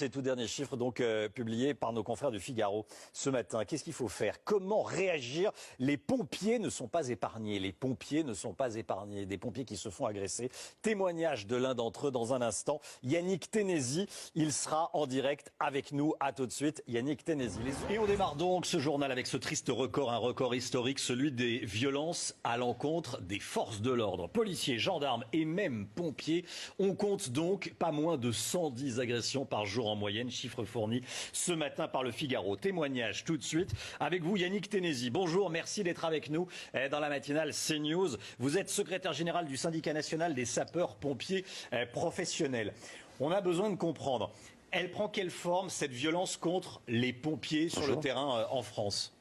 Ces tout derniers chiffres donc publiés par nos confrères du Figaro ce matin. Qu'est-ce qu'il faut faire? Comment réagir? Les pompiers ne sont pas épargnés. Les pompiers ne sont pas épargnés. Des pompiers qui se font agresser. Témoignage de l'un d'entre eux dans un instant. Yannick Ténézy, il sera en direct avec nous. À tout de suite, Yannick Ténézy. Et on démarre donc ce journal avec ce triste record, un record historique, celui des violences à l'encontre des forces de l'ordre. Policiers, gendarmes et même pompiers. On compte donc pas moins de 110 agressions par jour en moyenne, chiffre fourni ce matin par le Figaro. Témoignage tout de suite avec vous Yannick Ténézy. Bonjour, merci d'être avec nous dans la matinale CNews. Vous êtes secrétaire général du syndicat national des sapeurs-pompiers professionnels. On a besoin de comprendre, elle prend quelle forme cette violence contre les pompiers sur le terrain en France?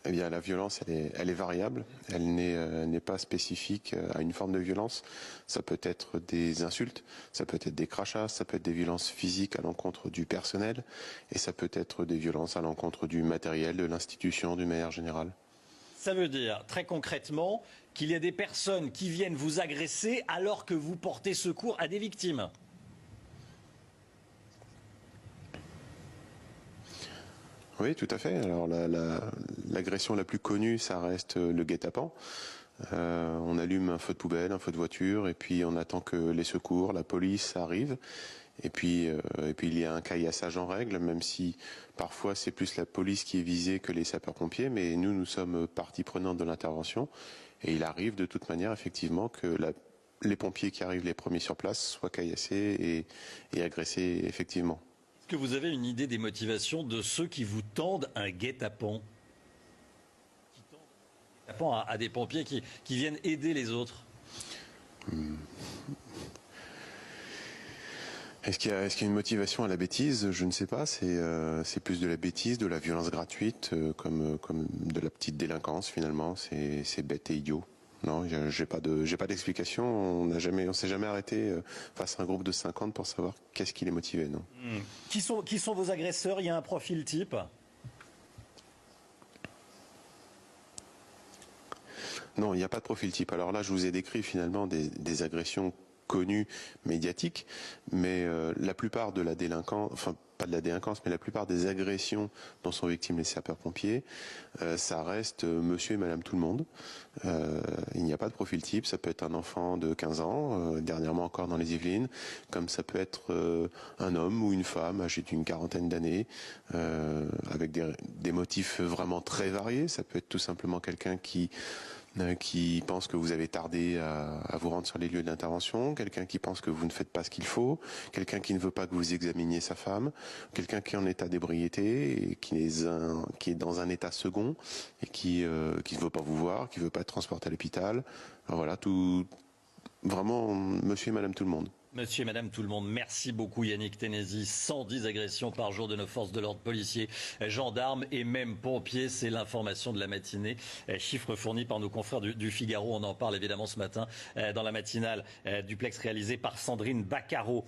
Eh bien, la violence, elle est variable. Elle n'est pas spécifique à une forme de violence. Ça peut être des insultes, ça peut être des crachats, ça peut être des violences physiques à l'encontre du personnel, et ça peut être des violences à l'encontre du matériel, de l'institution, d'une manière générale. Ça veut dire, très concrètement, qu'il y a des personnes qui viennent vous agresser alors que vous portez secours à des victimes. Oui, tout à fait. Alors l'agression la plus connue, ça reste le guet-apens. On allume un feu de poubelle, un feu de voiture, et puis on attend que les secours, la police arrivent. Et puis il y a un caillassage en règle, même si parfois c'est plus la police qui est visée que les sapeurs-pompiers. Mais nous sommes partie prenante de l'intervention. Et il arrive de toute manière, effectivement, que les pompiers qui arrivent les premiers sur place soient caillassés et agressés, effectivement. Est-ce que vous avez une idée des motivations de ceux qui vous tendent un guet-apens? Qui tendent un guet-apens à des pompiers qui viennent aider les autres? Est-ce qu'il y a une motivation à la bêtise? Je ne sais pas. C'est plus de la bêtise, de la violence gratuite, comme de la petite délinquance finalement. C'est bête et idiot. Non, j'ai pas d'explication. On s'est jamais arrêté face à un groupe de 50 pour savoir qu'est-ce qui les motivait, non. Qui sont vos agresseurs? Il y a un profil type? Non, il n'y a pas de profil type. Alors là, je vous ai décrit finalement des agressions connues médiatiques, mais la plupart de la délinquance, enfin pas de la délinquance, mais la plupart des agressions dont sont victimes les sapeurs-pompiers, ça reste monsieur et madame tout le monde. Il n'y a pas de profil type, ça peut être un enfant de 15 ans, dernièrement encore dans les Yvelines, comme ça peut être un homme ou une femme âgée d'une quarantaine d'années, avec des motifs vraiment très variés. Ça peut être tout simplement quelqu'un qui pense que vous avez tardé à vous rendre sur les lieux d'intervention, quelqu'un qui pense que vous ne faites pas ce qu'il faut, quelqu'un qui ne veut pas que vous examiniez sa femme, quelqu'un qui est en état d'ébriété et qui est dans un état second et qui ne veut pas vous voir, qui ne veut pas être transporté à l'hôpital. Voilà, tout, vraiment monsieur et madame tout le monde. Monsieur et madame tout le monde, merci beaucoup Yannick Ténézy. 110 agressions par jour de nos forces de l'ordre, policiers, gendarmes et même pompiers. C'est l'information de la matinée. Chiffres fournis par nos confrères du Figaro. On en parle évidemment ce matin dans la matinale duplex réalisée par Sandrine Baccaro.